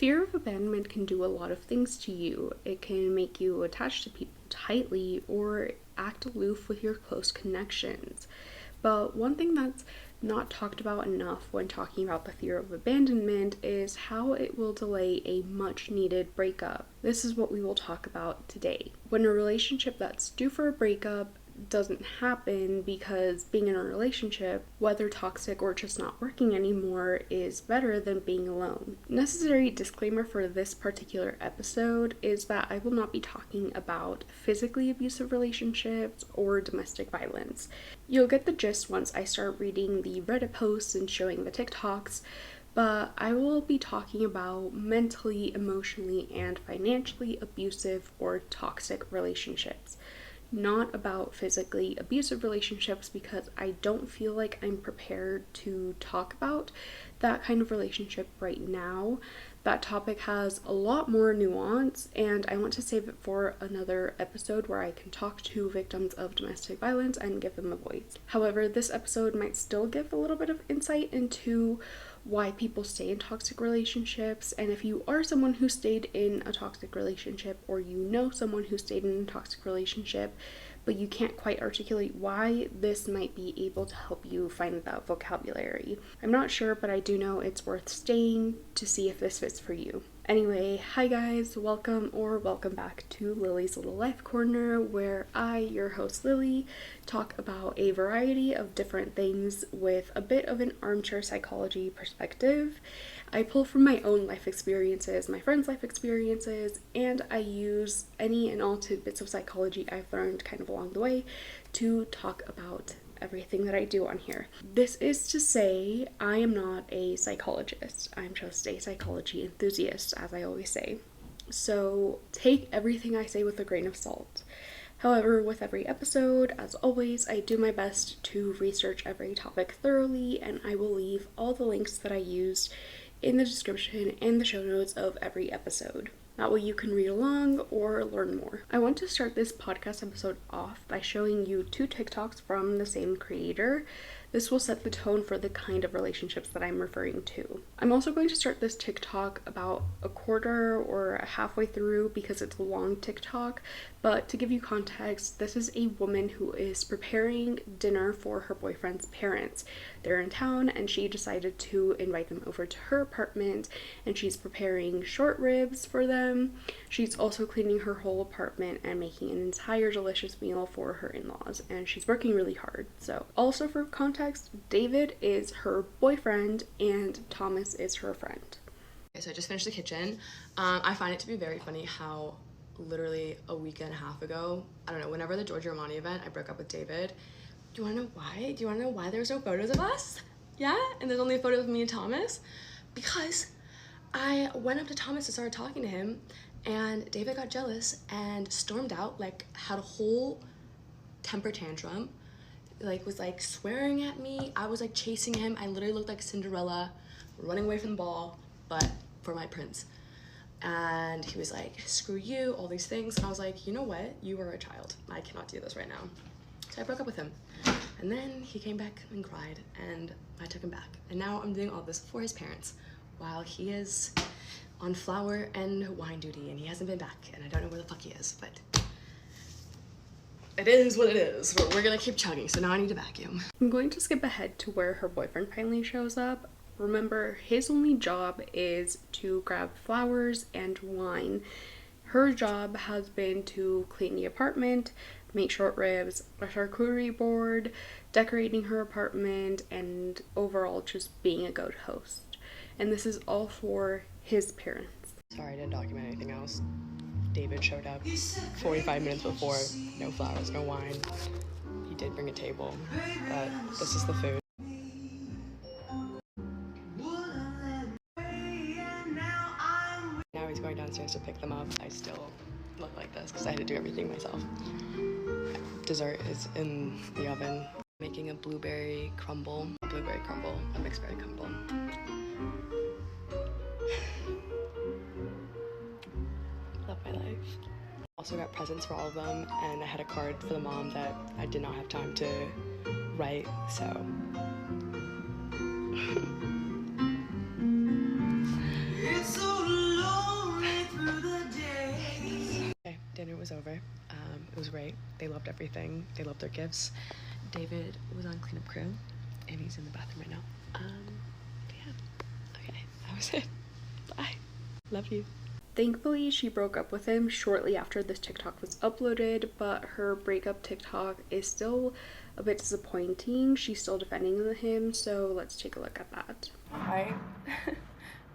Fear of abandonment can do a lot of things to you. It can make you attached to people tightly or act aloof with your close connections. But one thing that's not talked about enough when talking about the fear of abandonment is how it will delay a much needed breakup. This is what we will talk about today. When a relationship that's due for a breakup doesn't happen because being in a relationship, whether toxic or just not working anymore, is better than being alone. Necessary disclaimer for this particular episode is that I will not be talking about physically abusive relationships or domestic violence. You'll get the gist once I start reading the Reddit posts and showing the TikToks, but I will be talking about mentally, emotionally, and financially abusive or toxic relationships. Not about physically abusive relationships, because I don't feel like I'm prepared to talk about that kind of relationship right now. That topic has a lot more nuance, and I want to save it for another episode where I can talk to victims of domestic violence and give them a voice. However, this episode might still give a little bit of insight into why people stay in toxic relationships, and if you are someone who stayed in a toxic relationship, or you know someone who stayed in a toxic relationship but you can't quite articulate why, this might be able to help you find that vocabulary. I'm not sure, but I do know it's worth staying to see if this fits for you. Anyway, hi guys, welcome back to Lily's Little Life Corner, where I, your host Lily, talk about a variety of different things with a bit of an armchair psychology perspective. I pull from my own life experiences, my friends' life experiences, and I use any and all tidbits of psychology I've learned kind of along the way to talk about everything that I do on here. This is to say, I am not a psychologist. I'm just a psychology enthusiast, as I always say. So take everything I say with a grain of salt. However, with every episode, as always, I do my best to research every topic thoroughly, and I will leave all the links that I used in the description and the show notes of every episode. That way you can read along or learn more. I want to start this podcast episode off by showing you 2 TikToks from the same creator. This will set the tone for the kind of relationships that I'm referring to. I'm also going to start this TikTok about a quarter or halfway through because it's a long TikTok, but to give you context, this is a woman who is preparing dinner for her boyfriend's parents. They're in town and she decided to invite them over to her apartment, and she's preparing short ribs for them. She's also cleaning her whole apartment and making an entire delicious meal for her in-laws, and she's working really hard. So also for context, David is her boyfriend and Thomas is her friend. Okay, so I just finished the kitchen. I find it to be very funny how literally a week and a half ago, I don't know, whenever the Giorgio Armani event, I broke up with David. Do you want to know why? Do you want to know why there's no photos of us? Yeah? And there's only a photo of me and Thomas? Because I went up to Thomas and started talking to him, and David got jealous and stormed out, like had a whole temper tantrum, was swearing at me. I was chasing him. I literally looked like Cinderella running away from the ball, but for my prince. And he was like, screw you, all these things. And I was like, you know what? You are a child. I cannot do this right now. So I broke up with him. And then he came back and cried, and I took him back. And now I'm doing all this for his parents while he is on flower and wine duty, and he hasn't been back, and I don't know where the fuck he is, but it is what it is. We're gonna keep chugging, so now I need to vacuum. I'm going to skip ahead to where her boyfriend finally shows up. Remember, his only job is to grab flowers and wine. Her job has been to clean the apartment, make short ribs, a charcuterie board, decorating her apartment, and overall just being a good host. And this is all for his parents. Sorry I didn't document anything else. David showed up 45 minutes before. No flowers, no wine. He did bring a table, but this is the food. Now he's going downstairs to pick them up. I still look like this because I had to do everything myself. Dessert is in the oven. Making a blueberry crumble, a mixed berry crumble. Love my life. Also got presents for all of them, and I had a card for the mom that I did not have time to write, so. It's so It was great. They loved everything. They loved their gifts. David was on cleanup crew, and he's in the bathroom right now. But yeah. Okay, that was it. Bye. Love you. Thankfully, she broke up with him shortly after this TikTok was uploaded, but her breakup TikTok is still a bit disappointing. She's still defending him, so let's take a look at that. Hi.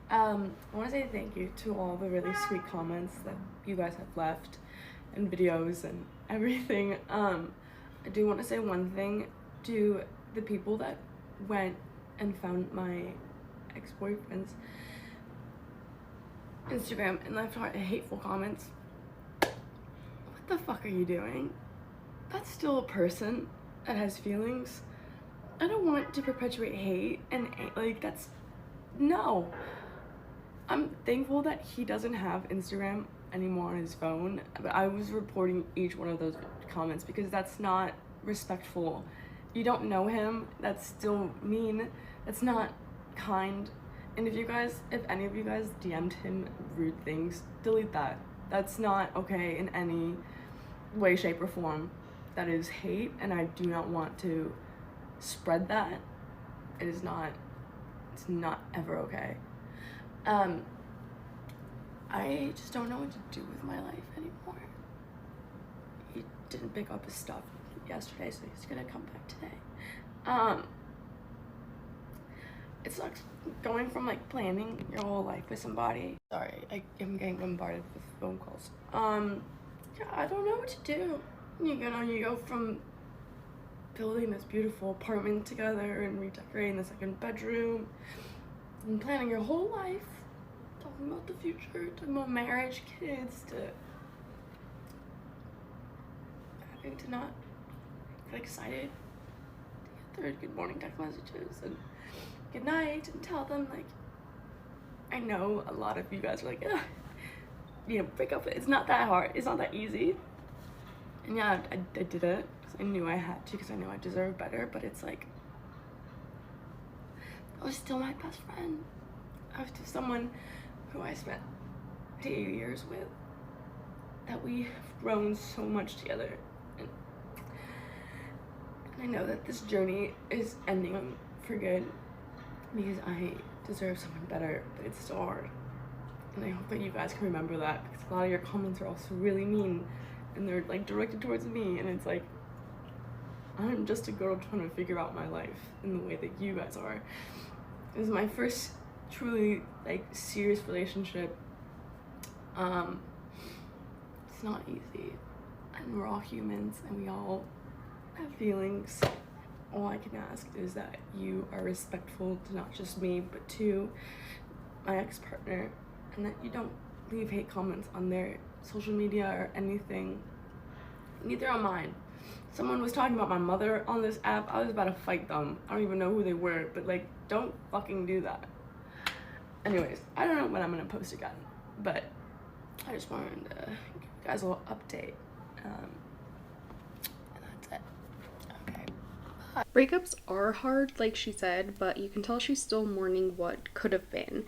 I want to say thank you to all the really sweet comments that you guys have left and videos and everything. I do want to say one thing to the people that went and found my ex-boyfriend's Instagram and left hateful comments. What the fuck are you doing? That's still a person that has feelings. I don't want to perpetuate hate and like that's no. I'm thankful that he doesn't have Instagram anymore on his phone, but I was reporting each one of those comments because that's not respectful. You don't know him, that's still mean, that's not kind. And if any of you guys DM'd him rude things, delete that. That's not okay in any way, shape, or form. That is hate, and I do not want to spread that. It's not ever okay. I just don't know what to do with my life anymore. He didn't pick up his stuff yesterday, so he's gonna come back today. It sucks going from like planning your whole life with somebody. Sorry, I'm getting bombarded with phone calls. Yeah, I don't know what to do. You go from building this beautiful apartment together and redecorating the second bedroom and planning your whole life, talking about the future, talking about marriage, kids, to having to not get excited to get their good morning text messages and good night and tell them, like, I know a lot of you guys are like, ugh, break up. It's not that hard. It's not that easy. And yeah, I did it because I knew I had to, because I knew I deserved better, but it's like, I was still my best friend. I was just someone who I spent 8 years with, that we have grown so much together. And I know that this journey is ending for good because I deserve someone better, but it's still hard. And I hope that you guys can remember that, because a lot of your comments are also really mean and they're like directed towards me, and it's like, I'm just a girl trying to figure out my life in the way that you guys are. It was my first truly like serious relationship. It's not easy, and we're all humans and we all have feelings. All I can ask is that you are respectful to not just me but to my ex-partner, and that you don't leave hate comments on their social media or anything. Neither on mine. Someone was talking about my mother on this app. I was about to fight them. I don't even know who they were, but like, don't fucking do that. Anyways, I don't know when I'm gonna post again, but I just wanted to give you guys a little update. And that's it. Okay. Bye. Breakups are hard, like she said, but you can tell she's still mourning what could have been.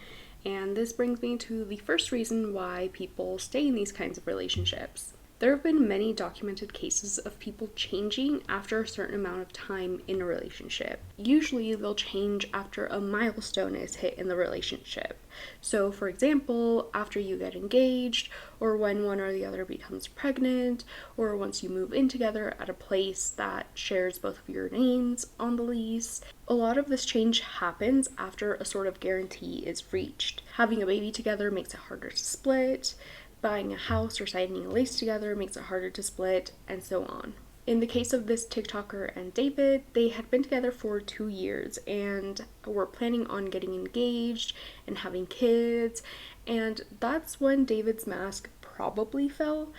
And this brings me to the first reason why people stay in these kinds of relationships. There have been many documented cases of people changing after a certain amount of time in a relationship. Usually they'll change after a milestone is hit in the relationship. So for example, after you get engaged, or when one or the other becomes pregnant, or once you move in together at a place that shares both of your names on the lease. A lot of this change happens after a sort of guarantee is reached. Having a baby together makes it harder to split. Buying a house or signing a lease together makes it harder to split, and so on. In the case of this TikToker and David, they had been together for 2 years and were planning on getting engaged and having kids, and that's when David's mask probably fell.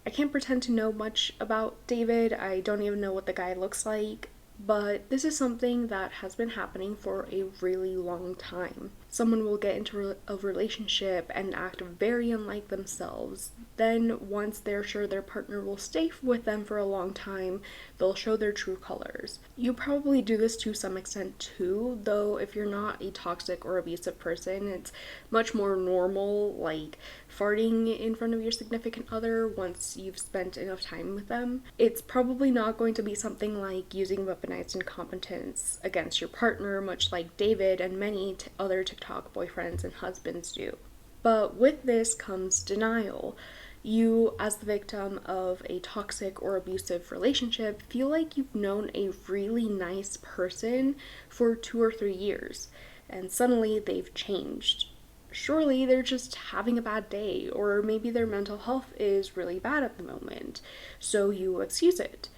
I can't pretend to know much about David. I don't even know what the guy looks like, but this is something that has been happening for a really long time. Someone will get into a relationship and act very unlike themselves. Then, once they're sure their partner will stay with them for a long time, they'll show their true colors. You probably do this to some extent too, though if you're not a toxic or abusive person, it's much more normal, like farting in front of your significant other once you've spent enough time with them. It's probably not going to be something like using weaponized incompetence against your partner, much like David and many other TikTok boyfriends and husbands do. But with this comes denial. You, as the victim of a toxic or abusive relationship, feel like you've known a really nice person for 2 or 3 years, and suddenly they've changed. Surely they're just having a bad day, or maybe their mental health is really bad at the moment, so you excuse it.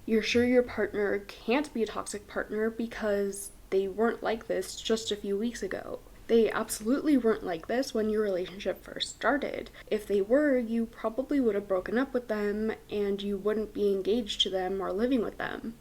You're sure your partner can't be a toxic partner because they weren't like this just a few weeks ago. They absolutely weren't like this when your relationship first started. If they were, you probably would have broken up with them and you wouldn't be engaged to them or living with them.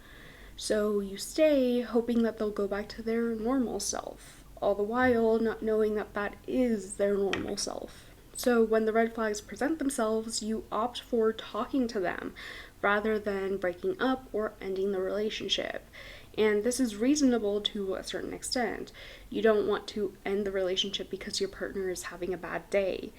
So you stay hoping that they'll go back to their normal self, all the while not knowing that that is their normal self. So when the red flags present themselves, you opt for talking to them rather than breaking up or ending the relationship. And this is reasonable to a certain extent. You don't want to end the relationship because your partner is having a bad day.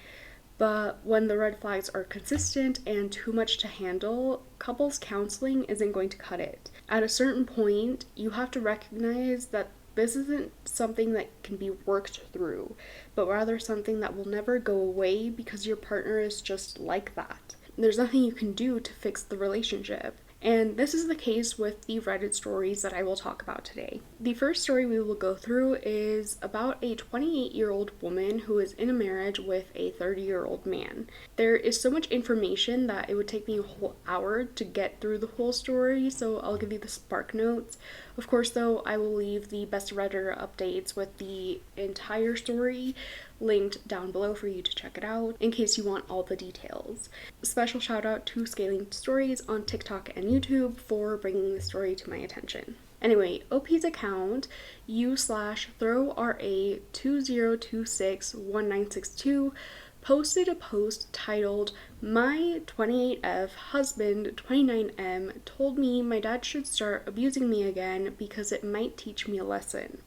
But when the red flags are consistent and too much to handle, couples counseling isn't going to cut it. At a certain point, you have to recognize that this isn't something that can be worked through, but rather something that will never go away because your partner is just like that. There's nothing you can do to fix the relationship. And this is the case with the Reddit stories that I will talk about today. The first story we will go through is about a 28-year-old woman who is in a marriage with a 30-year-old man. There is so much information that it would take me a whole hour to get through the whole story, so I'll give you the spark notes. Of course, though, I will leave the best Redditor updates with the entire story linked down below for you to check it out in case you want all the details. Special shout out to Scaling Stories on TikTok and YouTube for bringing this story to my attention. Anyway, OP's account, u/throw-ra20261962, posted a post titled, "My 28F husband 29M told me my dad should start abusing me again because it might teach me a lesson.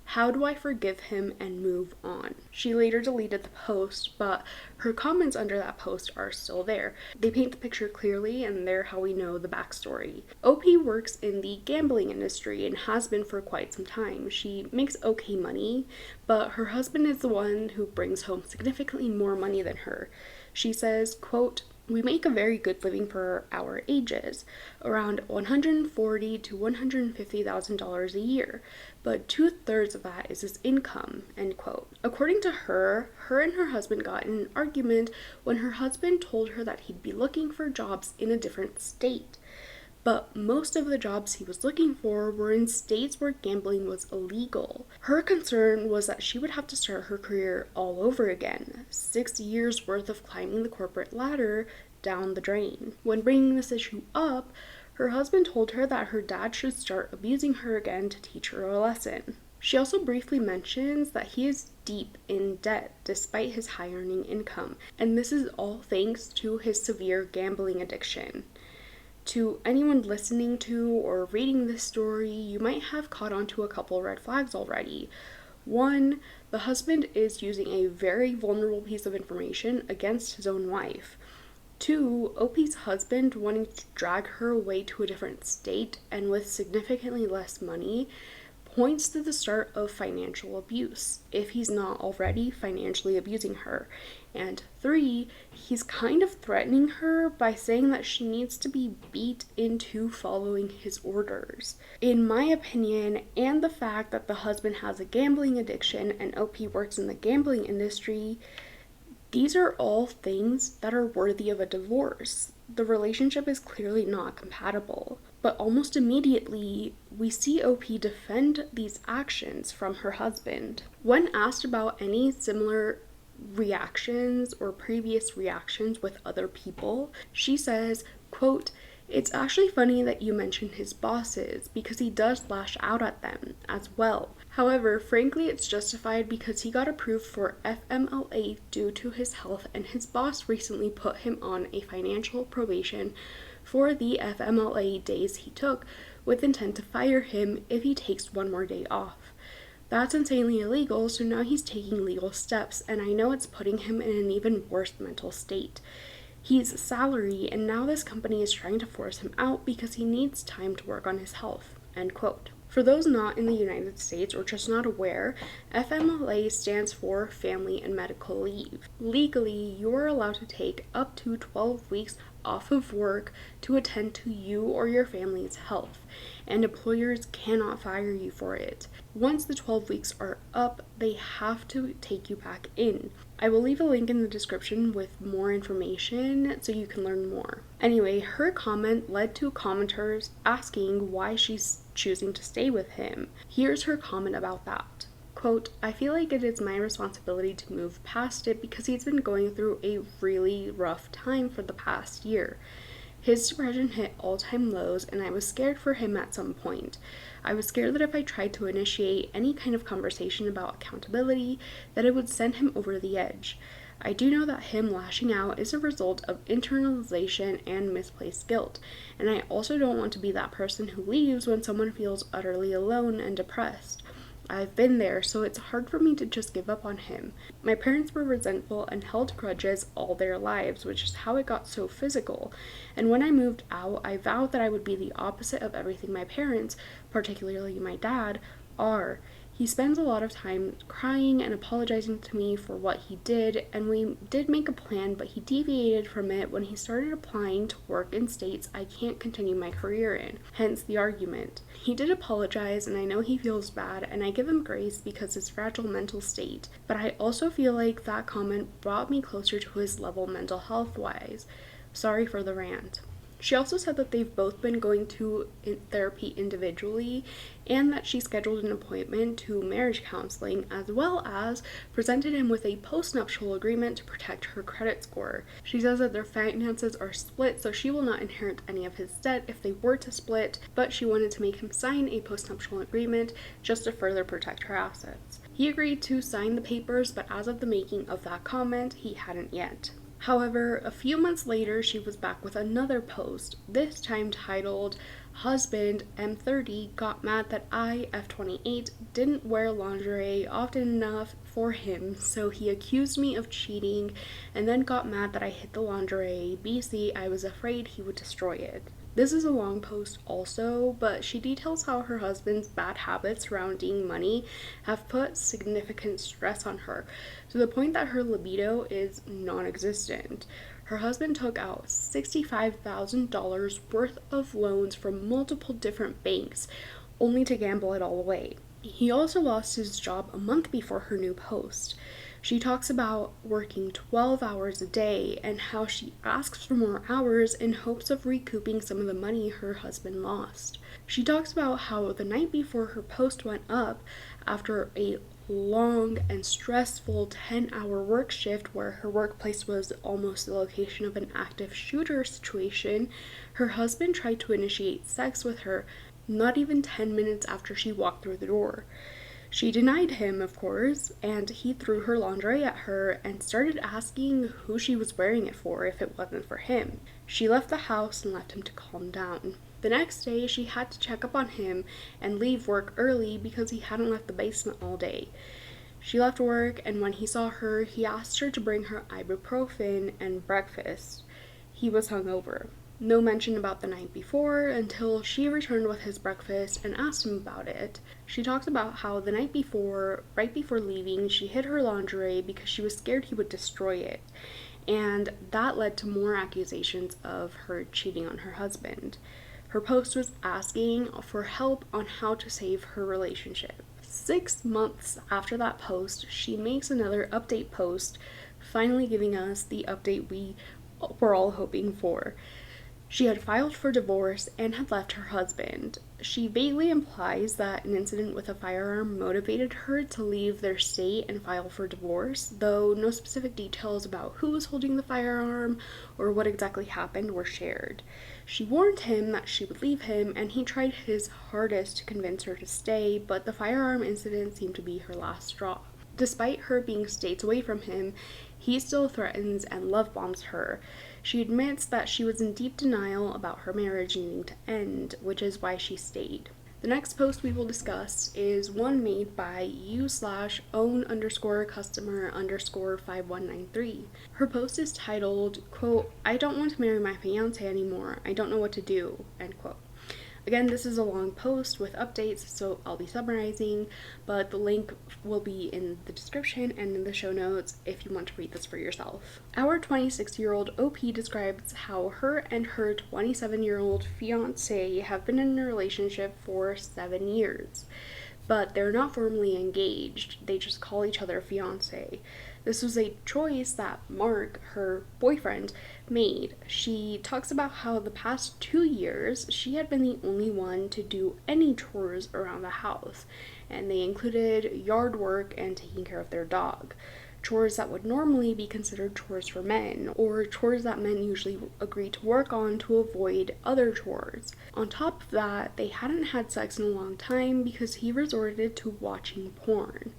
How do I forgive him and move on?" She later deleted the post, but her comments under that post are still there. They paint the picture clearly, and they're how we know the backstory. OP works in the gambling industry and has been for quite some time. She makes okay money, but her husband is the one who brings home significantly more money than her. She says, quote, "We make a very good living for our ages, around $140,000 to $150,000 a year, but 2/3 of that is his income," end quote. According to her and her husband got in an argument when her husband told her that he'd be looking for jobs in a different state. But most of the jobs he was looking for were in states where gambling was illegal. Her concern was that she would have to start her career all over again, 6 years worth of climbing the corporate ladder down the drain. When bringing this issue up, her husband told her that her dad should start abusing her again to teach her a lesson. She also briefly mentions that he is deep in debt despite his high earning income, and this is all thanks to his severe gambling addiction. To anyone listening to or reading this story, you might have caught on to a couple red flags already. 1, the husband is using a very vulnerable piece of information against his own wife. 2, OP's husband wanting to drag her away to a different state and with significantly less money points to the start of financial abuse, if he's not already financially abusing her. And 3, he's kind of threatening her by saying that she needs to be beat into following his orders. In my opinion, and the fact that the husband has a gambling addiction and OP works in the gambling industry, these are all things that are worthy of a divorce. The relationship is clearly not compatible. But almost immediately, we see OP defend these actions from her husband. When asked about any similar reactions or previous reactions with other people, she says, quote, "It's actually funny that you mention his bosses because he does lash out at them as well. However, frankly, it's justified because he got approved for FMLA due to his health, and his boss recently put him on a financial probation for the FMLA days he took, with intent to fire him if he takes one more day off. That's insanely illegal, so now he's taking legal steps, and I know it's putting him in an even worse mental state. He's salary, and now this company is trying to force him out because he needs time to work on his health. End quote. For those not in the United States or just not aware, FMLA stands for Family and Medical Leave. Legally, you are allowed to take up to 12 weeks off of work to attend to you or your family's health, and employers cannot fire you for it. Once the 12 weeks are up, they have to take you back in. I will leave a link in the description with more information so you can learn more. Anyway, her comment led to commenters asking why she's choosing to stay with him. Here's her comment about that. Quote, I feel like it is my responsibility to move past it because he's been going through a really rough time for the past year. His depression hit all-time lows, and I was scared for him at some point. I was scared that if I tried to initiate any kind of conversation about accountability, that it would send him over the edge. I do know that him lashing out is a result of internalization and misplaced guilt, and I also don't want to be that person who leaves when someone feels utterly alone and depressed. I've been there, so it's hard for me to just give up on him. My parents were resentful and held grudges all their lives, which is how it got so physical. And when I moved out, I vowed that I would be the opposite of everything my parents, particularly my dad, are. He spends a lot of time crying and apologizing to me for what he did, and we did make a plan, but he deviated from it when he started applying to work in states I can't continue my career in, hence the argument. He did apologize, and I know he feels bad, and I give him grace because his fragile mental state, but I also feel like that comment brought me closer to his level mental health-wise. Sorry for the rant. She also said that they've both been going to therapy individually and that she scheduled an appointment to marriage counseling, as well as presented him with a postnuptial agreement to protect her credit score. She says that their finances are split, so she will not inherit any of his debt if they were to split, but she wanted to make him sign a postnuptial agreement just to further protect her assets. He agreed to sign the papers, but as of the making of that comment, he hadn't yet. However, a few months later, she was back with another post, this time titled, Husband M30 got mad that I, F28, didn't wear lingerie often enough for him, so he accused me of cheating and then got mad that I hid the lingerie. BC, I was afraid he would destroy it. This is a long post also, but she details how her husband's bad habits surrounding money have put significant stress on her, to the point that her libido is non-existent. Her husband took out $65,000 worth of loans from multiple different banks, only to gamble it all away. He also lost his job a month before her new post. She talks about working 12 hours a day and how she asks for more hours in hopes of recouping some of the money her husband lost. She talks about how the night before her post went up, after a long and stressful 10-hour work shift where her workplace was almost the location of an active shooter situation, her husband tried to initiate sex with her not even 10 minutes after she walked through the door. She denied him, of course, and he threw her lingerie at her and started asking who she was wearing it for if it wasn't for him. She left the house and left him to calm down. The next day, she had to check up on him and leave work early because he hadn't left the basement all day. She left work, and when he saw her, he asked her to bring her ibuprofen and breakfast. He was hungover. No mention about the night before until she returned with his breakfast and asked him about it. She talks about how the night before, right before leaving, she hid her lingerie because she was scared he would destroy it. And that led to more accusations of her cheating on her husband. Her post was asking for help on how to save her relationship. 6 months after that post, she makes another update post, finally giving us the update we were all hoping for. She had filed for divorce and had left her husband. She vaguely implies that an incident with a firearm motivated her to leave their state and file for divorce, though no specific details about who was holding the firearm or what exactly happened were shared. She warned him that she would leave him, and he tried his hardest to convince her to stay, but the firearm incident seemed to be her last straw. Despite her being states away from him, he still threatens and love bombs her. She admits that she was in deep denial about her marriage needing to end, which is why she stayed. The next post we will discuss is one made by u/own_customer_5193. Her post is titled, quote, "I don't want to marry my fiance anymore. I don't know what to do," end quote. Again, this is a long post with updates, so I'll be summarizing, but the link will be in the description and in the show notes if you want to read this for yourself. Our 26-year-old OP describes how her and her 27-year-old fiance have been in a relationship for 7 years, but they're not formally engaged. They just call each other fiance. This was a choice that Mark, her boyfriend, made. She talks about how the past 2 years she had been the only one to do any chores around the house, and they included yard work and taking care of their dog. Chores that would normally be considered chores for men, or chores that men usually agree to work on to avoid other chores. On top of that, they hadn't had sex in a long time because he resorted to watching porn.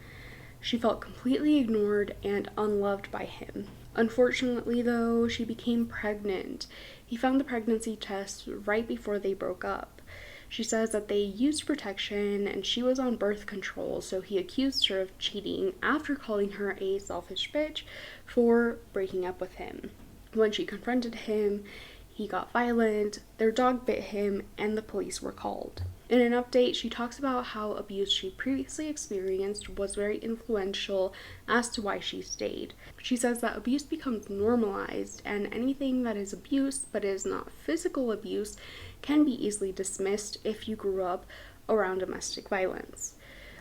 She felt completely ignored and unloved by him. Unfortunately, though, she became pregnant. He found the pregnancy test right before they broke up. She says that they used protection and she was on birth control, so he accused her of cheating after calling her a selfish bitch for breaking up with him. When she confronted him, he got violent, their dog bit him, and the police were called. In an update, she talks about how abuse she previously experienced was very influential as to why she stayed. She says that abuse becomes normalized, and anything that is abuse but is not physical abuse can be easily dismissed if you grew up around domestic violence.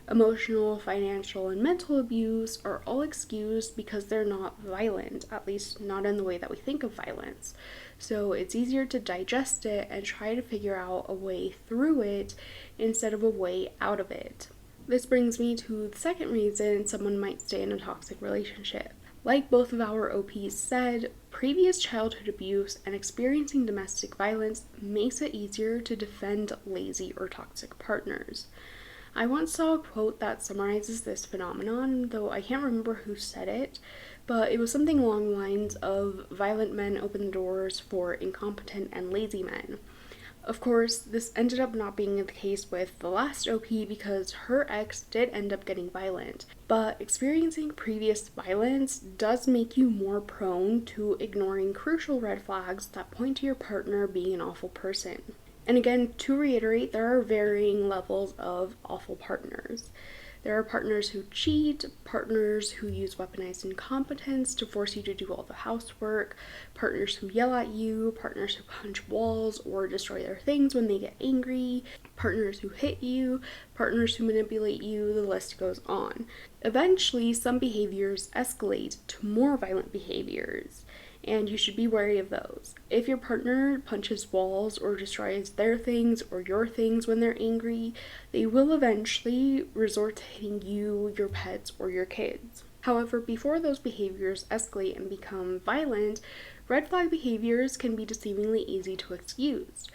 Emotional, financial, and mental abuse are all excused because they're not violent, at least not in the way that we think of violence. So it's easier to digest it and try to figure out a way through it instead of a way out of it. This brings me to the second reason someone might stay in a toxic relationship. Like both of our OPs said, previous childhood abuse and experiencing domestic violence makes it easier to defend lazy or toxic partners. I once saw a quote that summarizes this phenomenon, though I can't remember who said it, but it was something along the lines of violent men open the doors for incompetent and lazy men. Of course, this ended up not being the case with the last OP because her ex did end up getting violent, but experiencing previous violence does make you more prone to ignoring crucial red flags that point to your partner being an awful person. And again, to reiterate, there are varying levels of awful partners. There are partners who cheat, partners who use weaponized incompetence to force you to do all the housework, partners who yell at you, partners who punch walls or destroy their things when they get angry, partners who hit you, partners who manipulate you, the list goes on. Eventually, some behaviors escalate to more violent behaviors, and you should be wary of those. If your partner punches walls or destroys their things or your things when they're angry, they will eventually resort to hitting you, your pets, or your kids. However, before those behaviors escalate and become violent, red flag behaviors can be deceivingly easy to excuse.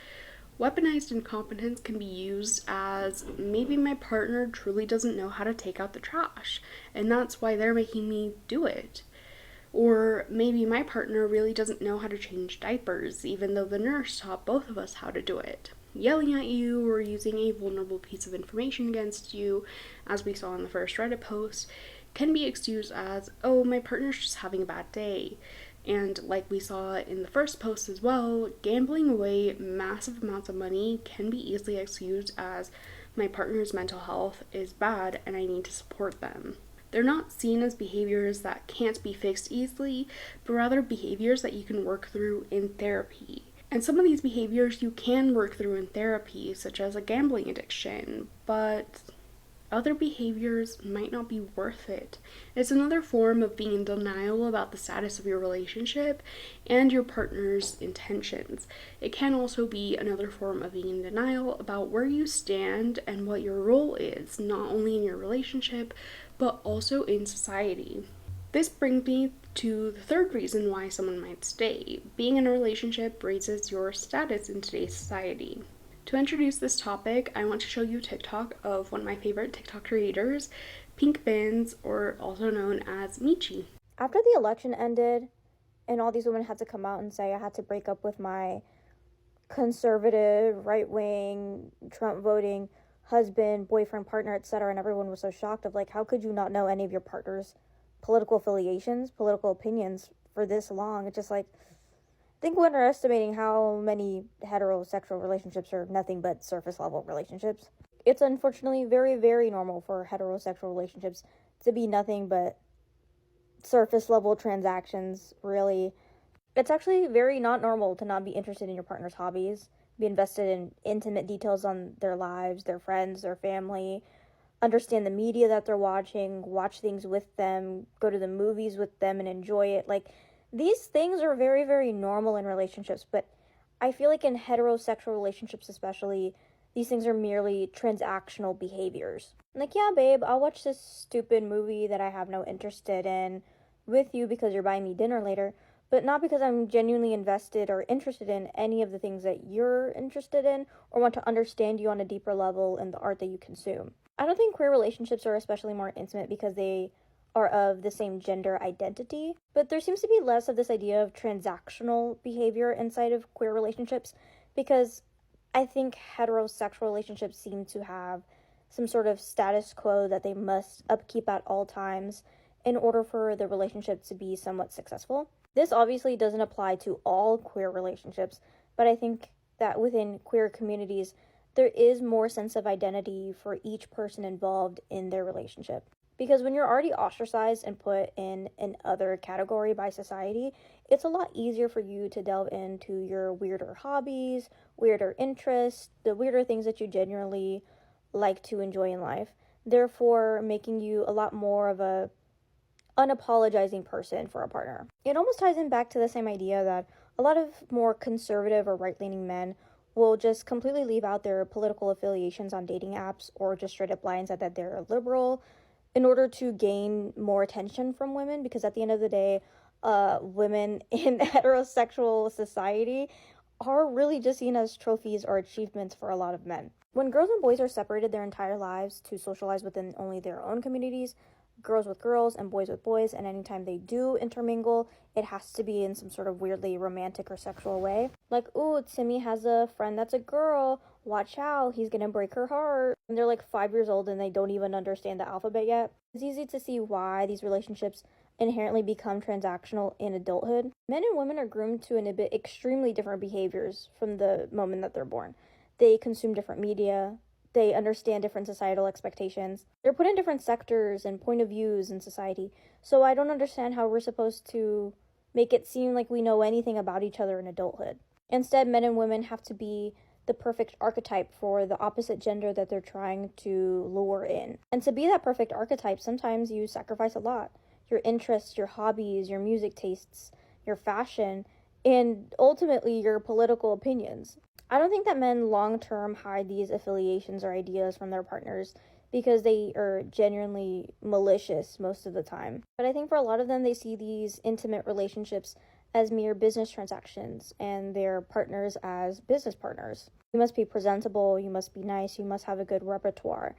Weaponized incompetence can be used as maybe my partner truly doesn't know how to take out the trash, and that's why they're making me do it. Or maybe my partner really doesn't know how to change diapers, even though the nurse taught both of us how to do it. Yelling at you or using a vulnerable piece of information against you, as we saw in the first Reddit post, can be excused as, oh, my partner's just having a bad day. And like we saw in the first post as well, gambling away massive amounts of money can be easily excused as my partner's mental health is bad and I need to support them. They're not seen as behaviors that can't be fixed easily, but rather behaviors that you can work through in therapy. And some of these behaviors you can work through in therapy, such as a gambling addiction, but other behaviors might not be worth it. It's another form of being in denial about the status of your relationship and your partner's intentions. It can also be another form of being in denial about where you stand and what your role is, not only in your relationship, but also in society. This brings me to the third reason why someone might stay. Being in a relationship raises your status in today's society. To introduce this topic, I want to show you a TikTok of one of my favorite TikTok creators, Pink Bins, or also known as Michi. After the election ended and all these women had to come out and say I had to break up with my conservative, right-wing, Trump voting husband, boyfriend, partner, etc., and everyone was so shocked of like, how could you not know any of your partner's political affiliations, political opinions for this long? It's just like, I think we're underestimating how many heterosexual relationships are nothing but surface level relationships. It's unfortunately very, very normal for heterosexual relationships to be nothing but surface level transactions, really. It's actually very not normal to not be interested in your partner's hobbies, be invested in intimate details on their lives, their friends, their family, understand the media that they're watching, watch things with them, go to the movies with them and enjoy it. Like, these things are very, very normal in relationships, but I feel like in heterosexual relationships especially, these things are merely transactional behaviors. Like, yeah, babe, I'll watch this stupid movie that I have no interest in with you because you're buying me dinner later, but not because I'm genuinely invested or interested in any of the things that you're interested in or want to understand you on a deeper level in the art that you consume. I don't think queer relationships are especially more intimate because they are of the same gender identity, but there seems to be less of this idea of transactional behavior inside of queer relationships because I think heterosexual relationships seem to have some sort of status quo that they must upkeep at all times in order for the relationship to be somewhat successful. This obviously doesn't apply to all queer relationships, but I think that within queer communities, there is more sense of identity for each person involved in their relationship. Because when you're already ostracized and put in an other category by society, it's a lot easier for you to delve into your weirder hobbies, weirder interests, the weirder things that you genuinely like to enjoy in life, therefore making you a lot more of a unapologizing person for a partner. It almost ties in back to the same idea that a lot of more conservative or right-leaning men will just completely leave out their political affiliations on dating apps or just straight up lie and say that they're liberal in order to gain more attention from women, because at the end of the day, women in heterosexual society are really just seen as trophies or achievements for a lot of men. When girls and boys are separated their entire lives to socialize within only their own communities, girls with girls and boys with boys, and anytime they do intermingle, it has to be in some sort of weirdly romantic or sexual way. Like, ooh, Timmy has a friend that's a girl, watch out, he's gonna break her heart. And they're like 5 years old and they don't even understand the alphabet yet. It's easy to see why these relationships inherently become transactional in adulthood. Men and women are groomed to inhibit extremely different behaviors from the moment that they're born. They consume different media, they understand different societal expectations. They're put in different sectors and point of views in society. So I don't understand how we're supposed to make it seem like we know anything about each other in adulthood. Instead, men and women have to be the perfect archetype for the opposite gender that they're trying to lure in. And to be that perfect archetype, sometimes you sacrifice a lot. Your interests, your hobbies, your music tastes, your fashion, and ultimately your political opinions. I don't think that men long-term hide these affiliations or ideas from their partners because they are genuinely malicious most of the time. But I think for a lot of them, they see these intimate relationships as mere business transactions and their partners as business partners. You must be presentable, you must be nice, you must have a good repertoire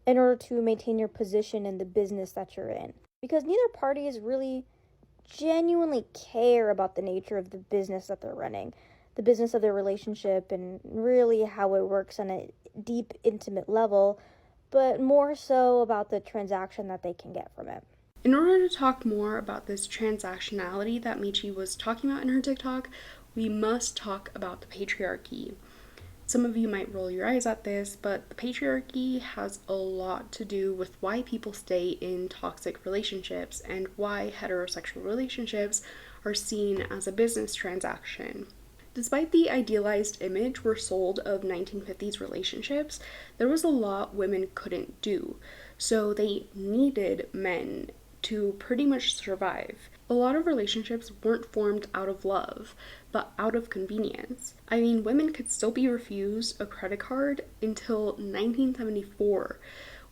in order to maintain your position in the business that you're in. Because neither party is really genuinely care about the nature of the business that they're running, the business of their relationship, and really how it works on a deep, intimate level, but more so about the transaction that they can get from it. In order to talk more about this transactionality that Michi was talking about in her TikTok, we must talk about the patriarchy. Some of you might roll your eyes at this, but the patriarchy has a lot to do with why people stay in toxic relationships and why heterosexual relationships are seen as a business transaction. Despite the idealized image we're sold of 1950s relationships, there was a lot women couldn't do, so they needed men to pretty much survive. A lot of relationships weren't formed out of love, but out of convenience. I mean, women could still be refused a credit card until 1974,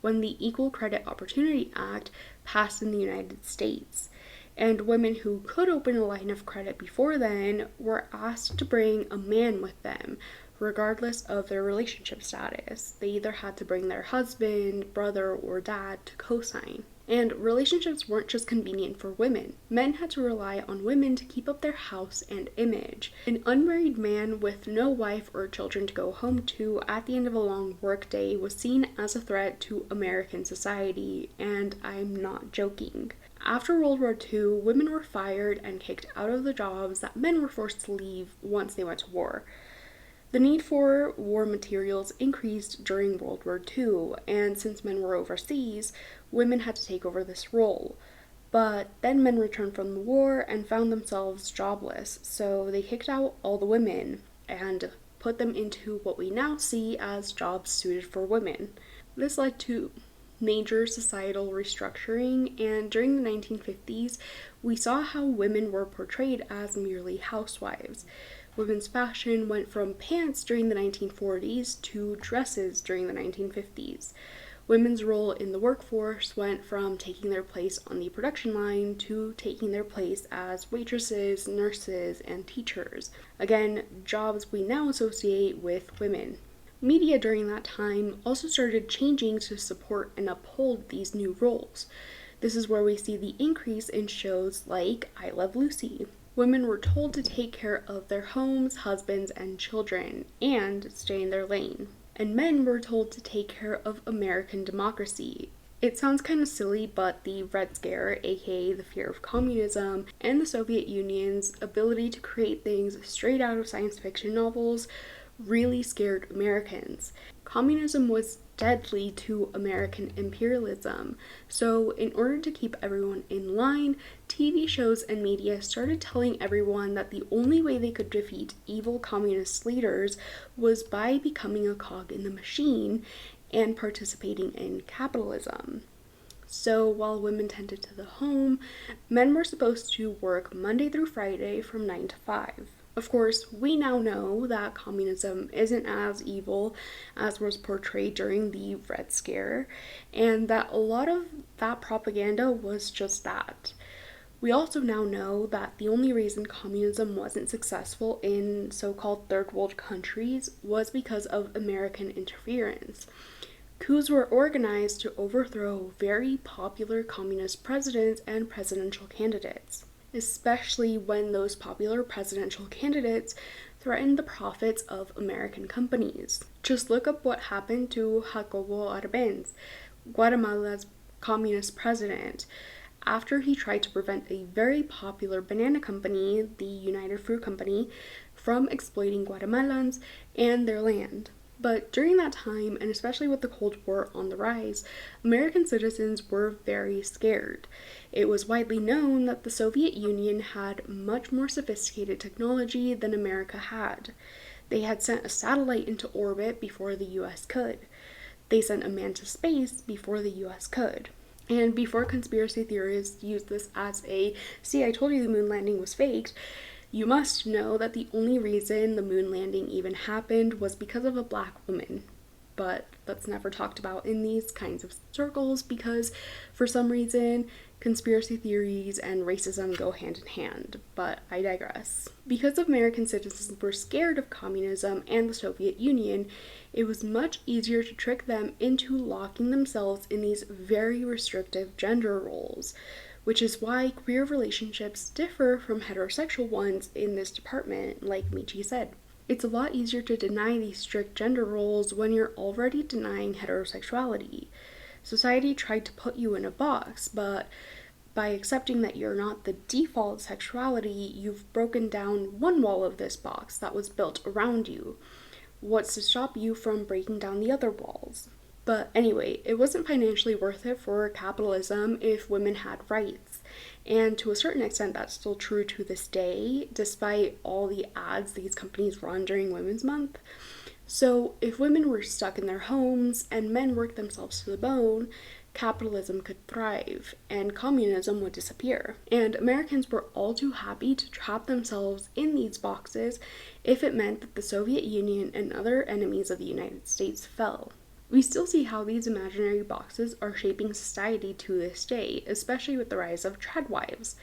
when the Equal Credit Opportunity Act passed in the United States. And women who could open a line of credit before then were asked to bring a man with them, regardless of their relationship status. They either had to bring their husband, brother, or dad to co sign. And relationships weren't just convenient for women. Men had to rely on women to keep up their house and image. An unmarried man with no wife or children to go home to at the end of a long workday was seen as a threat to American society, and I'm not joking. After World War II, women were fired and kicked out of the jobs that men were forced to leave once they went to war. The need for war materials increased during World War II, and since men were overseas, women had to take over this role. But then men returned from the war and found themselves jobless, so they kicked out all the women and put them into what we now see as jobs suited for women. This led to major societal restructuring, and during the 1950s, we saw how women were portrayed as merely housewives. Women's fashion went from pants during the 1940s to dresses during the 1950s. Women's role in the workforce went from taking their place on the production line to taking their place as waitresses, nurses, and teachers. Again, jobs we now associate with women. Media during that time also started changing to support and uphold these new roles. This is where we see the increase in shows like I Love Lucy. Women were told to take care of their homes, husbands, and children, and stay in their lane. And men were told to take care of American democracy. It sounds kind of silly, but the Red Scare, aka the fear of communism, and the Soviet Union's ability to create things straight out of science fiction novels really scared Americans. Communism was deadly to American imperialism, so in order to keep everyone in line, TV shows and media started telling everyone that the only way they could defeat evil communist leaders was by becoming a cog in the machine and participating in capitalism. So while women tended to the home, men were supposed to work Monday through Friday from 9 to 5. Of course, we now know that communism isn't as evil as was portrayed during the Red Scare, and that a lot of that propaganda was just that. We also now know that the only reason communism wasn't successful in so-called third world countries was because of American interference. Coups were organized to overthrow very popular communist presidents and presidential candidates, especially when those popular presidential candidates threatened the profits of American companies. Just look up what happened to Jacobo Arbenz, Guatemala's communist president, after he tried to prevent a very popular banana company, the United Fruit Company, from exploiting Guatemalans and their land. But during that time, and especially with the Cold War on the rise, American citizens were very scared. It was widely known that the Soviet Union had much more sophisticated technology than America had. They had sent a satellite into orbit before the US could. They sent a man to space before the US could. And before conspiracy theorists used this as a, see, I told you the moon landing was faked, you must know that the only reason the moon landing even happened was because of a black woman. But that's never talked about in these kinds of circles because, for some reason, conspiracy theories and racism go hand in hand. But I digress. Because American citizens were scared of communism and the Soviet Union, it was much easier to trick them into locking themselves in these very restrictive gender roles, which is why queer relationships differ from heterosexual ones in this department, like Michi said. It's a lot easier to deny these strict gender roles when you're already denying heterosexuality. Society tried to put you in a box, but by accepting that you're not the default sexuality, you've broken down one wall of this box that was built around you. What's to stop you from breaking down the other walls? But anyway, it wasn't financially worth it for capitalism if women had rights. And to a certain extent, that's still true to this day, despite all the ads these companies run during Women's Month. So, if women were stuck in their homes and men worked themselves to the bone, capitalism could thrive and communism would disappear. And Americans were all too happy to trap themselves in these boxes if it meant that the Soviet Union and other enemies of the United States fell. We still see how these imaginary boxes are shaping society to this day, especially with the rise of tradwives.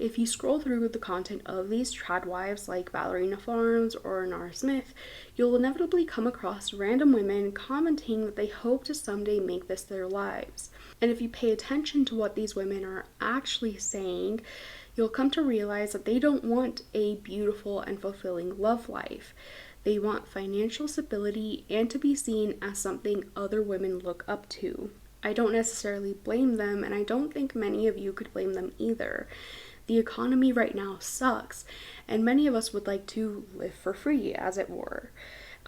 If you scroll through the content of these tradwives like Ballerina Farms or Nara Smith, you'll inevitably come across random women commenting that they hope to someday make this their lives. And if you pay attention to what these women are actually saying, you'll come to realize that they don't want a beautiful and fulfilling love life. They want financial stability and to be seen as something other women look up to. I don't necessarily blame them, and I don't think many of you could blame them either. The economy right now sucks, and many of us would like to live for free, as it were.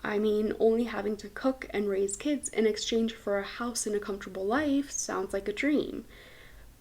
I mean, only having to cook and raise kids in exchange for a house and a comfortable life sounds like a dream,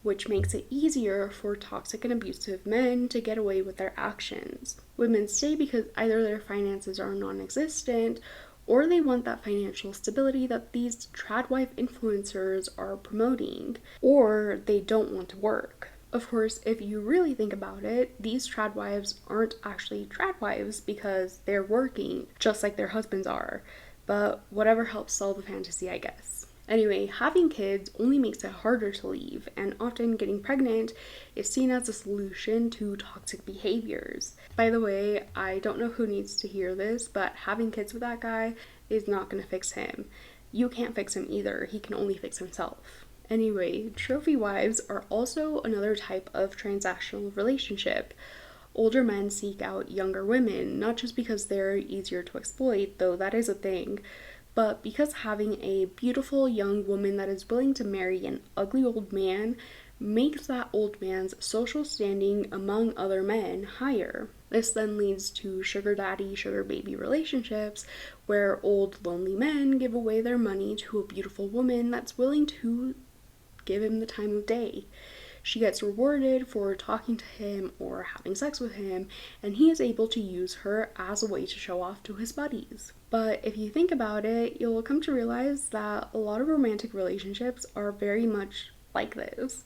which makes it easier for toxic and abusive men to get away with their actions. Women stay because either their finances are non-existent or they want that financial stability that these tradwife influencers are promoting, or they don't want to work. Of course, if you really think about it, these tradwives aren't actually tradwives because they're working just like their husbands are, but whatever helps sell the fantasy, I guess. Anyway, having kids only makes it harder to leave, and often getting pregnant is seen as a solution to toxic behaviors. By the way, I don't know who needs to hear this, but having kids with that guy is not going to fix him. You can't fix him either, he can only fix himself. Anyway, trophy wives are also another type of transactional relationship. Older men seek out younger women, not just because they're easier to exploit, though that is a thing, but because having a beautiful young woman that is willing to marry an ugly old man makes that old man's social standing among other men higher. This then leads to sugar daddy, sugar baby relationships where old lonely men give away their money to a beautiful woman that's willing to give him the time of day. She gets rewarded for talking to him or having sex with him, and he is able to use her as a way to show off to his buddies. But if you think about it, you'll come to realize that a lot of romantic relationships are very much like this.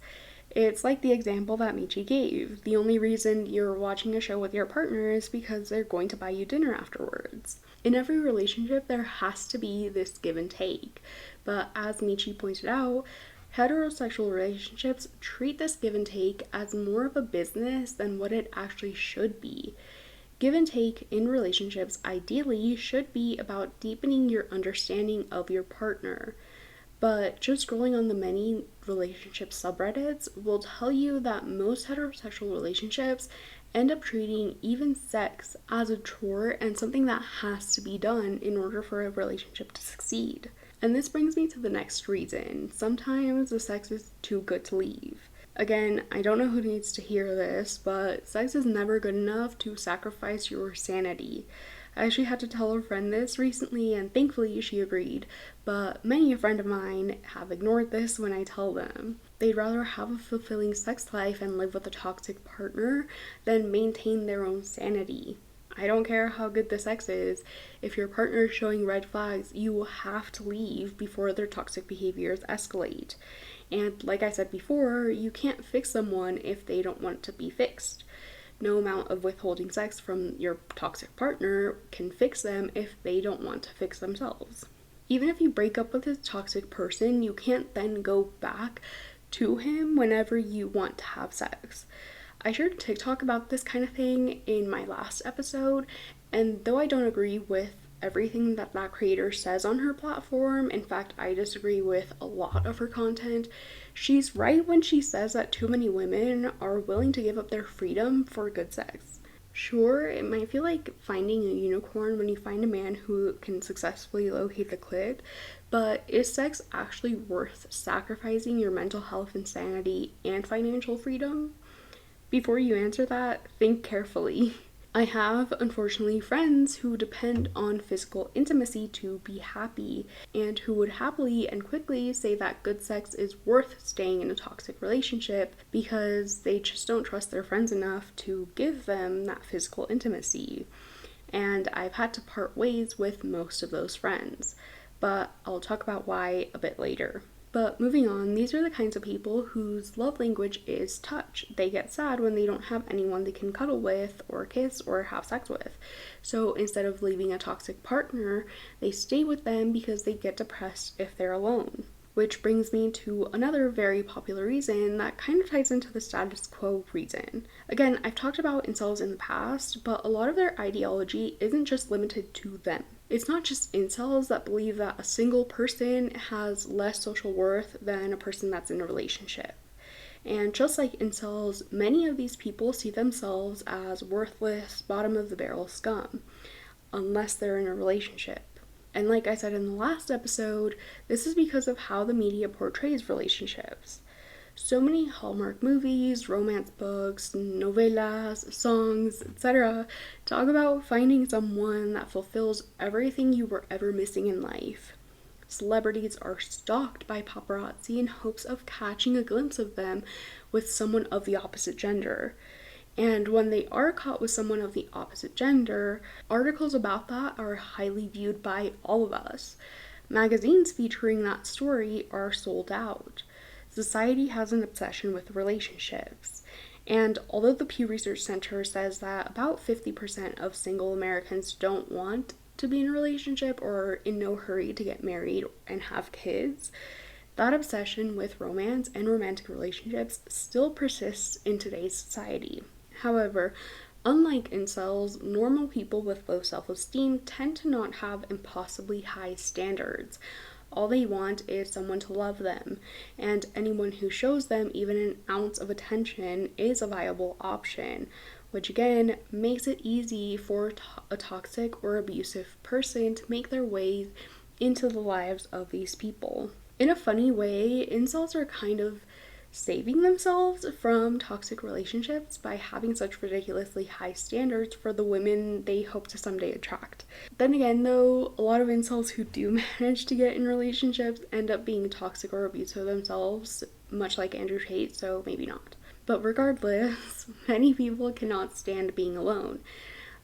It's like the example that Michi gave. The only reason you're watching a show with your partner is because they're going to buy you dinner afterwards. In every relationship, there has to be this give and take. But as Michi pointed out, heterosexual relationships treat this give and take as more of a business than what it actually should be. Give and take in relationships ideally should be about deepening your understanding of your partner. But just scrolling on the many relationship subreddits will tell you that most heterosexual relationships end up treating even sex as a chore and something that has to be done in order for a relationship to succeed. And this brings me to the next reason. Sometimes the sex is too good to leave. Again, I don't know who needs to hear this, but sex is never good enough to sacrifice your sanity. I actually had to tell a friend this recently, and thankfully she agreed, but many a friend of mine have ignored this when I tell them. They'd rather have a fulfilling sex life and live with a toxic partner than maintain their own sanity. I don't care how good the sex is. If your partner is showing red flags, you will have to leave before their toxic behaviors escalate. And like I said before, you can't fix someone if they don't want to be fixed. No amount of withholding sex from your toxic partner can fix them if they don't want to fix themselves. Even if you break up with this toxic person, you can't then go back to him whenever you want to have sex. I shared a TikTok about this kind of thing in my last episode, and though I don't agree with everything that creator says on her platform, in fact, I disagree with a lot of her content, she's right when she says that too many women are willing to give up their freedom for good sex. Sure, it might feel like finding a unicorn when you find a man who can successfully locate the clit, but is sex actually worth sacrificing your mental health and sanity and financial freedom? Before you answer that, think carefully. I have, unfortunately, friends who depend on physical intimacy to be happy, and who would happily and quickly say that good sex is worth staying in a toxic relationship because they just don't trust their friends enough to give them that physical intimacy. And I've had to part ways with most of those friends, but I'll talk about why a bit later. But moving on, these are the kinds of people whose love language is touch. They get sad when they don't have anyone they can cuddle with, or kiss, or have sex with. So instead of leaving a toxic partner, they stay with them because they get depressed if they're alone. Which brings me to another very popular reason that kind of ties into the status quo reason. Again, I've talked about incels in the past, but a lot of their ideology isn't just limited to them. It's not just incels that believe that a single person has less social worth than a person that's in a relationship. And just like incels, many of these people see themselves as worthless, bottom of the barrel scum, unless they're in a relationship. And like I said in the last episode, this is because of how the media portrays relationships. So many Hallmark movies, romance books, novelas, songs, etc. talk about finding someone that fulfills everything you were ever missing in life. Celebrities are stalked by paparazzi in hopes of catching a glimpse of them with someone of the opposite gender. And when they are caught with someone of the opposite gender, articles about that are highly viewed by all of us. Magazines featuring that story are sold out. Society has an obsession with relationships. And although the Pew Research Center says that about 50% of single Americans don't want to be in a relationship or are in no hurry to get married and have kids, that obsession with romance and romantic relationships still persists in today's society. However, unlike incels, normal people with low self-esteem tend to not have impossibly high standards. All they want is someone to love them, and anyone who shows them even an ounce of attention is a viable option, which again makes it easy for a toxic or abusive person to make their way into the lives of these people. In a funny way, incels are kind of saving themselves from toxic relationships by having such ridiculously high standards for the women they hope to someday attract. Then again, though, a lot of incels who do manage to get in relationships end up being toxic or abusive themselves, much like Andrew Tate, so maybe not. But regardless, many people cannot stand being alone.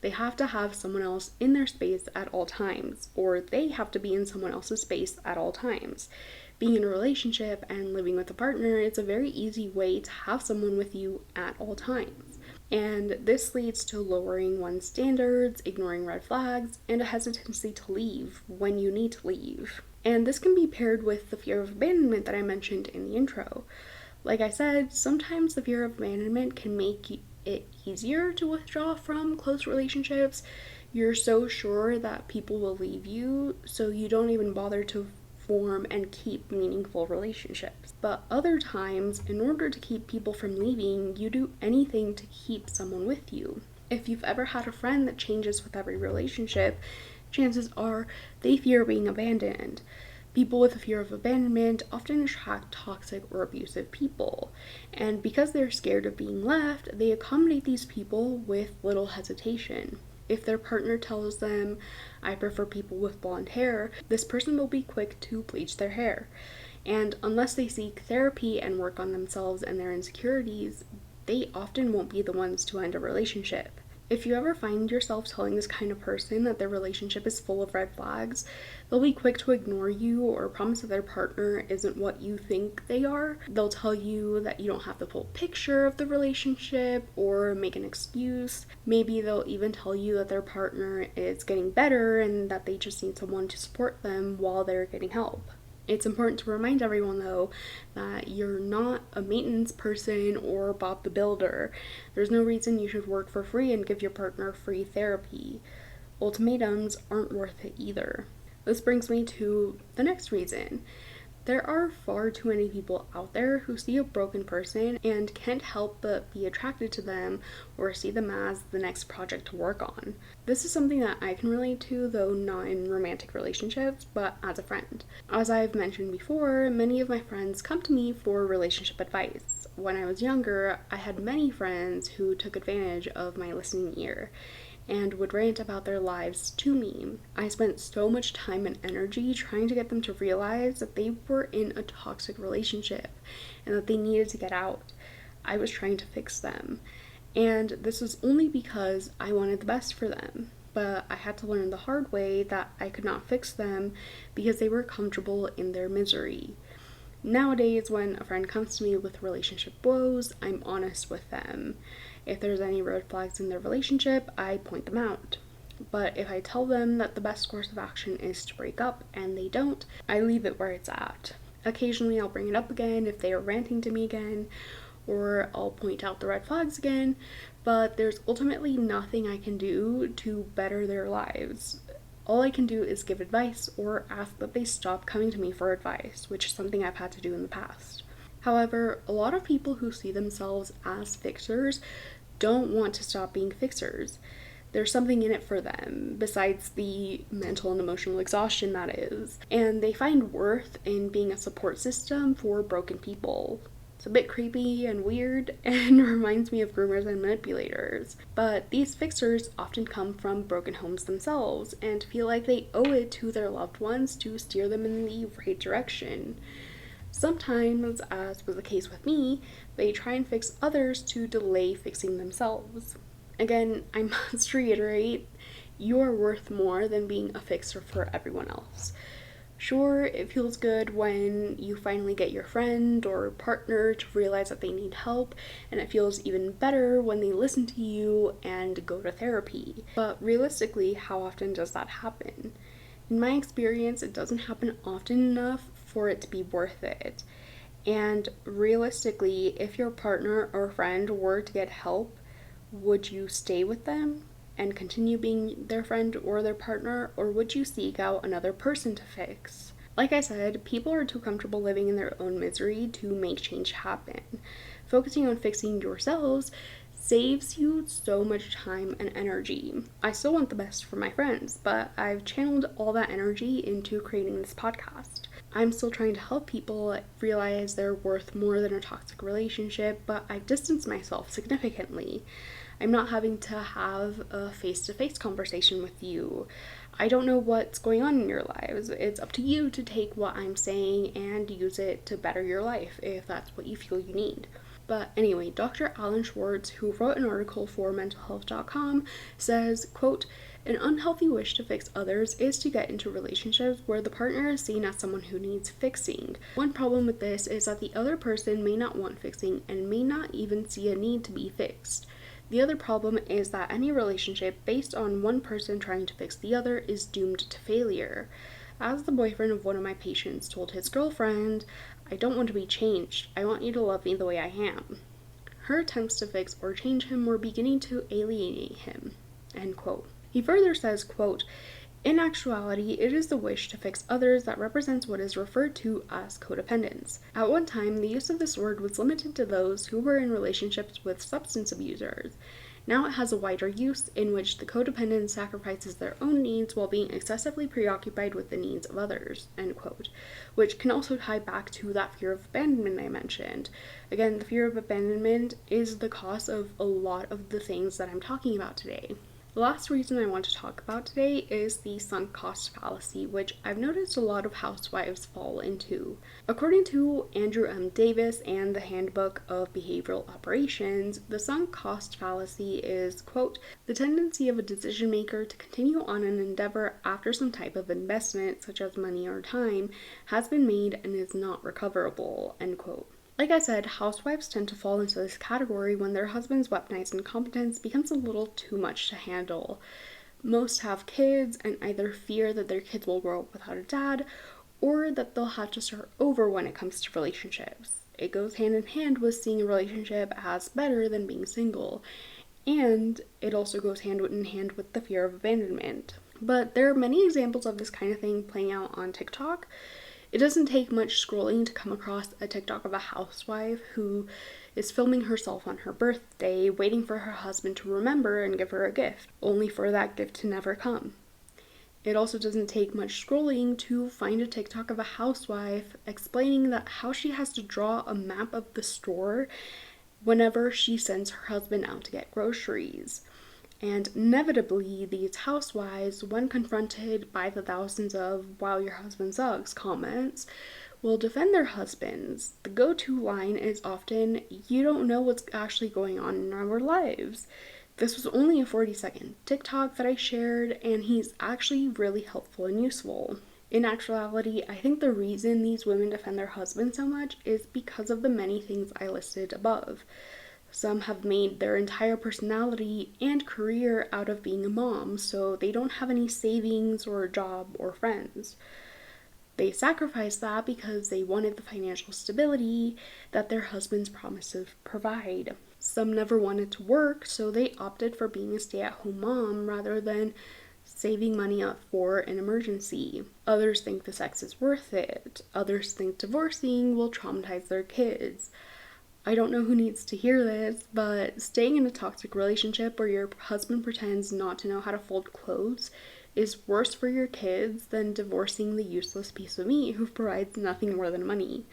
They have to have someone else in their space at all times, or they have to be in someone else's space at all times. Being in a relationship and living with a partner is a very easy way to have someone with you at all times. And this leads to lowering one's standards, ignoring red flags, and a hesitancy to leave when you need to leave. And this can be paired with the fear of abandonment that I mentioned in the intro. Like I said, sometimes the fear of abandonment can make it easier to withdraw from close relationships. You're so sure that people will leave you, so you don't even bother to form and keep meaningful relationships. But other times, in order to keep people from leaving, you do anything to keep someone with you. If you've ever had a friend that changes with every relationship, chances are they fear being abandoned. People with a fear of abandonment often attract toxic or abusive people, and because they're scared of being left, they accommodate these people with little hesitation. If their partner tells them, I prefer people with blonde hair, this person will be quick to bleach their hair. And unless they seek therapy and work on themselves and their insecurities, they often won't be the ones to end a relationship. If you ever find yourself telling this kind of person that their relationship is full of red flags, they'll be quick to ignore you or promise that their partner isn't what you think they are. They'll tell you that you don't have the full picture of the relationship or make an excuse. Maybe they'll even tell you that their partner is getting better and that they just need someone to support them while they're getting help. It's important to remind everyone, though, that you're not a maintenance person or Bob the Builder. There's no reason you should work for free and give your partner free therapy. Ultimatums aren't worth it either. This brings me to the next reason. There are far too many people out there who see a broken person and can't help but be attracted to them or see them as the next project to work on. This is something that I can relate to, though not in romantic relationships, but as a friend. As I've mentioned before, many of my friends come to me for relationship advice. When I was younger, I had many friends who took advantage of my listening ear and would rant about their lives to me. I spent so much time and energy trying to get them to realize that they were in a toxic relationship and that they needed to get out. I was trying to fix them. And this was only because I wanted the best for them. But I had to learn the hard way that I could not fix them because they were comfortable in their misery. Nowadays, when a friend comes to me with relationship woes, I'm honest with them. If there's any red flags in their relationship, I point them out. But if I tell them that the best course of action is to break up and they don't, I leave it where it's at. Occasionally, I'll bring it up again if they are ranting to me again, or I'll point out the red flags again, but there's ultimately nothing I can do to better their lives. All I can do is give advice or ask that they stop coming to me for advice, which is something I've had to do in the past. However, a lot of people who see themselves as fixers don't want to stop being fixers. There's something in it for them, besides the mental and emotional exhaustion that is, and they find worth in being a support system for broken people. It's a bit creepy and weird and reminds me of groomers and manipulators. But these fixers often come from broken homes themselves and feel like they owe it to their loved ones to steer them in the right direction. Sometimes, as was the case with me, they try and fix others to delay fixing themselves. Again, I must reiterate, you are worth more than being a fixer for everyone else. Sure, it feels good when you finally get your friend or partner to realize that they need help, and it feels even better when they listen to you and go to therapy. But realistically, how often does that happen? In my experience, it doesn't happen often enough for it to be worth it. And realistically, if your partner or friend were to get help, would you stay with them and continue being their friend or their partner, or would you seek out another person to fix? Like I said, people are too comfortable living in their own misery to make change happen. Focusing on fixing yourselves saves you so much time and energy. I still want the best for my friends, but I've channeled all that energy into creating this podcast. I'm still trying to help people realize they're worth more than a toxic relationship, but I've distanced myself significantly. I'm not having to have a face-to-face conversation with you. I don't know what's going on in your lives. It's up to you to take what I'm saying and use it to better your life if that's what you feel you need. But anyway, Dr. Alan Schwartz, who wrote an article for mentalhealth.com, says, quote, "An unhealthy wish to fix others is to get into relationships where the partner is seen as someone who needs fixing. One problem with this is that the other person may not want fixing and may not even see a need to be fixed. The other problem is that any relationship based on one person trying to fix the other is doomed to failure. As the boyfriend of one of my patients told his girlfriend, 'I don't want to be changed. I want you to love me the way I am.' Her attempts to fix or change him were beginning to alienate him." End quote. He further says, quote, "In actuality, it is the wish to fix others that represents what is referred to as codependence. At one time, the use of this word was limited to those who were in relationships with substance abusers. Now it has a wider use in which the codependent sacrifices their own needs while being excessively preoccupied with the needs of others," end quote, which can also tie back to that fear of abandonment I mentioned. Again, the fear of abandonment is the cause of a lot of the things that I'm talking about today. The last reason I want to talk about today is the sunk cost fallacy, which I've noticed a lot of housewives fall into. According to Andrew M. Davis and the Handbook of Behavioral Operations, the sunk cost fallacy is, quote, "the tendency of a decision maker to continue on an endeavor after some type of investment, such as money or time, has been made and is not recoverable," end quote. Like I said, housewives tend to fall into this category when their husband's weaponized incompetence becomes a little too much to handle. Most have kids and either fear that their kids will grow up without a dad or that they'll have to start over when it comes to relationships. It goes hand in hand with seeing a relationship as better than being single, and it also goes hand in hand with the fear of abandonment. But there are many examples of this kind of thing playing out on TikTok. It doesn't take much scrolling to come across a TikTok of a housewife who is filming herself on her birthday, waiting for her husband to remember and give her a gift, only for that gift to never come. It also doesn't take much scrolling to find a TikTok of a housewife explaining that how she has to draw a map of the store whenever she sends her husband out to get groceries. And inevitably, these housewives, when confronted by the thousands of "wow, your husband sucks" comments, will defend their husbands. The go to line is often, "You don't know what's actually going on in our lives. This was only a 40-second TikTok that I shared, and he's actually really helpful and useful." In actuality, I think the reason these women defend their husbands so much is because of the many things I listed above. Some have made their entire personality and career out of being a mom, so they don't have any savings or job or friends. They sacrificed that because they wanted the financial stability that their husbands promised to provide. Some never wanted to work, so they opted for being a stay-at-home mom rather than saving money up for an emergency. Others think the sex is worth it. Others think divorcing will traumatize their kids. I don't know who needs to hear this, but staying in a toxic relationship where your husband pretends not to know how to fold clothes is worse for your kids than divorcing the useless piece of meat who provides nothing more than money.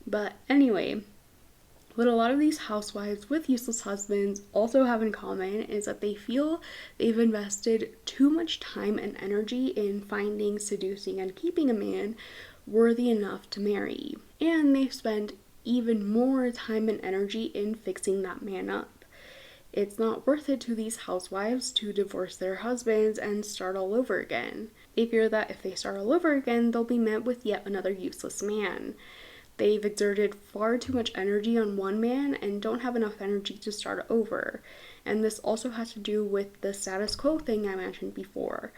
But anyway, what a lot of these housewives with useless husbands also have in common is that they feel they've invested too much time and energy in finding, seducing, and keeping a man worthy enough to marry. And they've spent even more time and energy in fixing that man up. It's not worth it to these housewives to divorce their husbands and start all over again. They fear that if they start all over again, they'll be met with yet another useless man. They've exerted far too much energy on one man and don't have enough energy to start over. And this also has to do with the status quo thing I mentioned before.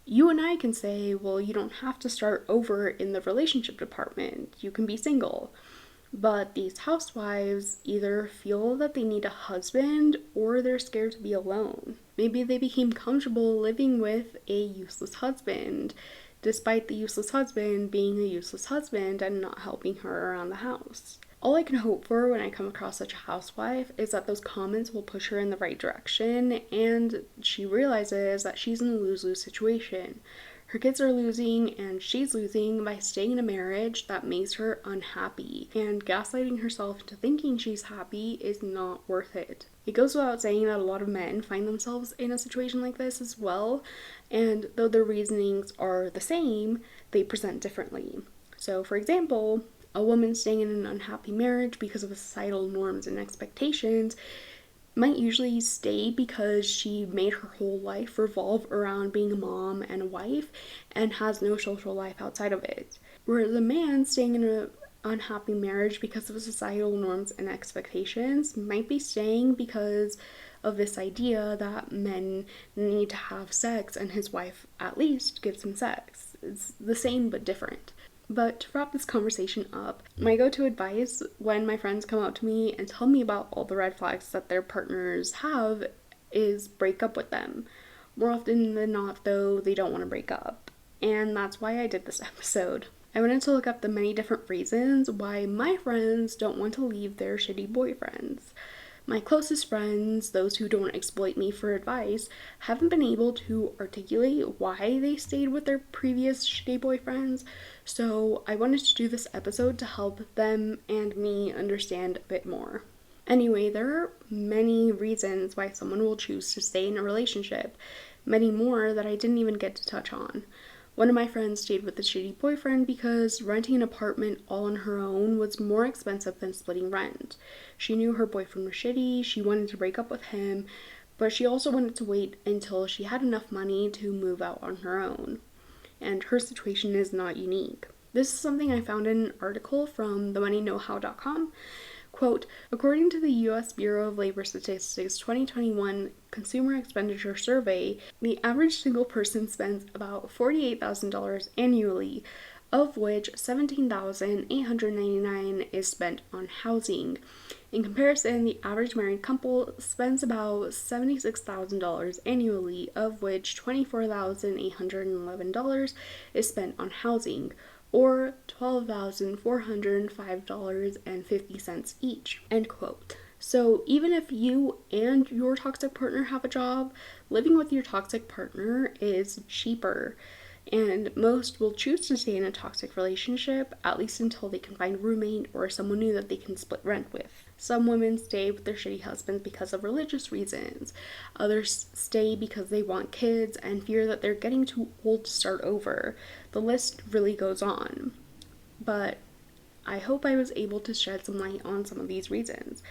You and I can say, well, you don't have to start over in the relationship department. You can be single. But these housewives either feel that they need a husband or they're scared to be alone. Maybe they became comfortable living with a useless husband, despite the useless husband being a useless husband and not helping her around the house. All I can hope for when I come across such a housewife is that those comments will push her in the right direction and she realizes that she's in a lose-lose situation. Her kids are losing and she's losing by staying in a marriage that makes her unhappy, and gaslighting herself into thinking she's happy is not worth it. It goes without saying that a lot of men find themselves in a situation like this as well, and though their reasonings are the same, they present differently. So, for example, a woman staying in an unhappy marriage because of societal norms and expectations might usually stay because she made her whole life revolve around being a mom and a wife and has no social life outside of it. Whereas a man staying in an unhappy marriage because of societal norms and expectations might be staying because of this idea that men need to have sex and his wife at least gives him sex. It's the same but different. But to wrap this conversation up, my go-to advice when my friends come out to me and tell me about all the red flags that their partners have is break up with them. More often than not, though, they don't want to break up. And that's why I did this episode. I wanted to look up the many different reasons why my friends don't want to leave their shitty boyfriends. My closest friends, those who don't exploit me for advice, haven't been able to articulate why they stayed with their previous shitty boyfriends, so I wanted to do this episode to help them and me understand a bit more. Anyway, there are many reasons why someone will choose to stay in a relationship, many more that I didn't even get to touch on. One of my friends stayed with a shitty boyfriend because renting an apartment all on her own was more expensive than splitting rent. She knew her boyfriend was shitty, she wanted to break up with him, but she also wanted to wait until she had enough money to move out on her own. And her situation is not unique. This is something I found in an article from themoneyknowhow.com. Quote, according to the U.S. Bureau of Labor Statistics 2021 Consumer Expenditure Survey, the average single person spends about $48,000 annually, of which $17,899 is spent on housing. In comparison, the average married couple spends about $76,000 annually, of which $24,811 is spent on housing. or $12,405.50 each, end quote. So even if you and your toxic partner have a job, living with your toxic partner is cheaper. And most will choose to stay in a toxic relationship, at least until they can find a roommate or someone new that they can split rent with. Some women stay with their shitty husbands because of religious reasons. Others stay because they want kids and fear that they're getting too old to start over. The list really goes on. But I hope I was able to shed some light on some of these reasons.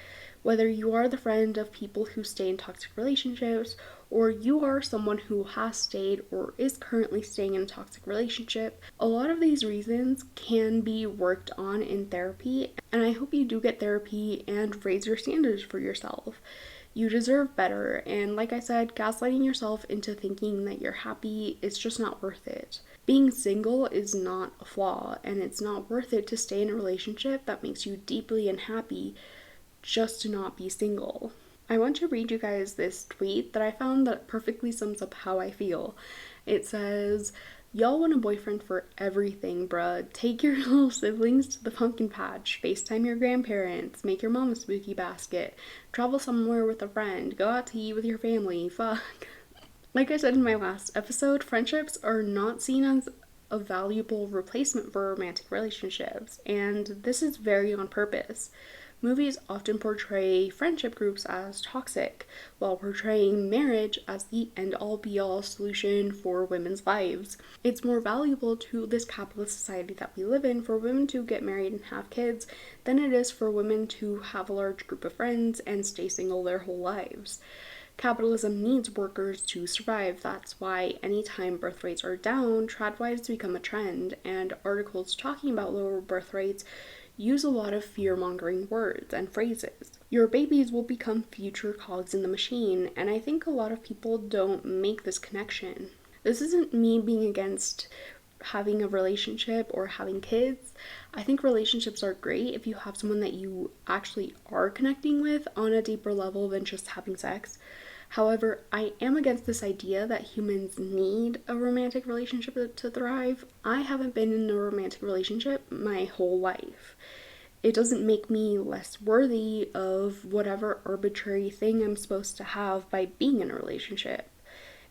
Whether you are the friend of people who stay in toxic relationships, or you are someone who has stayed or is currently staying in a toxic relationship, a lot of these reasons can be worked on in therapy, and I hope you do get therapy and raise your standards for yourself. You deserve better, and like I said, gaslighting yourself into thinking that you're happy is just not worth it. Being single is not a flaw, and it's not worth it to stay in a relationship that makes you deeply unhappy just to not be single. I want to read you guys this tweet that I found that perfectly sums up how I feel. It says, "Y'all want a boyfriend for everything, bruh. Take your little siblings to the pumpkin patch, FaceTime your grandparents, make your mom a spooky basket, travel somewhere with a friend, go out to eat with your family, fuck." Like I said in my last episode, friendships are not seen as a valuable replacement for romantic relationships, and this is very on purpose. Movies often portray friendship groups as toxic, while portraying marriage as the end-all be-all solution for women's lives. It's more valuable to this capitalist society that we live in for women to get married and have kids than it is for women to have a large group of friends and stay single their whole lives. Capitalism needs workers to survive. That's why anytime birth rates are down, tradwives become a trend, and articles talking about lower birth rates use a lot of fear-mongering words and phrases. Your babies will become future cogs in the machine, and I think a lot of people don't make this connection. This isn't me being against having a relationship or having kids. I think relationships are great if you have someone that you actually are connecting with on a deeper level than just having sex. However, I am against this idea that humans need a romantic relationship to thrive. I haven't been in a romantic relationship my whole life. It doesn't make me less worthy of whatever arbitrary thing I'm supposed to have by being in a relationship.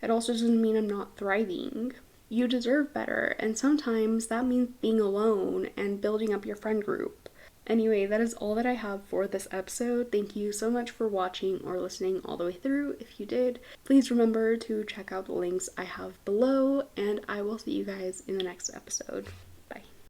It also doesn't mean I'm not thriving. You deserve better, and sometimes that means being alone and building up your friend group. Anyway, that is all that I have for this episode. Thank you so much for watching or listening all the way through. If you did, please remember to check out the links I have below, and I will see you guys in the next episode.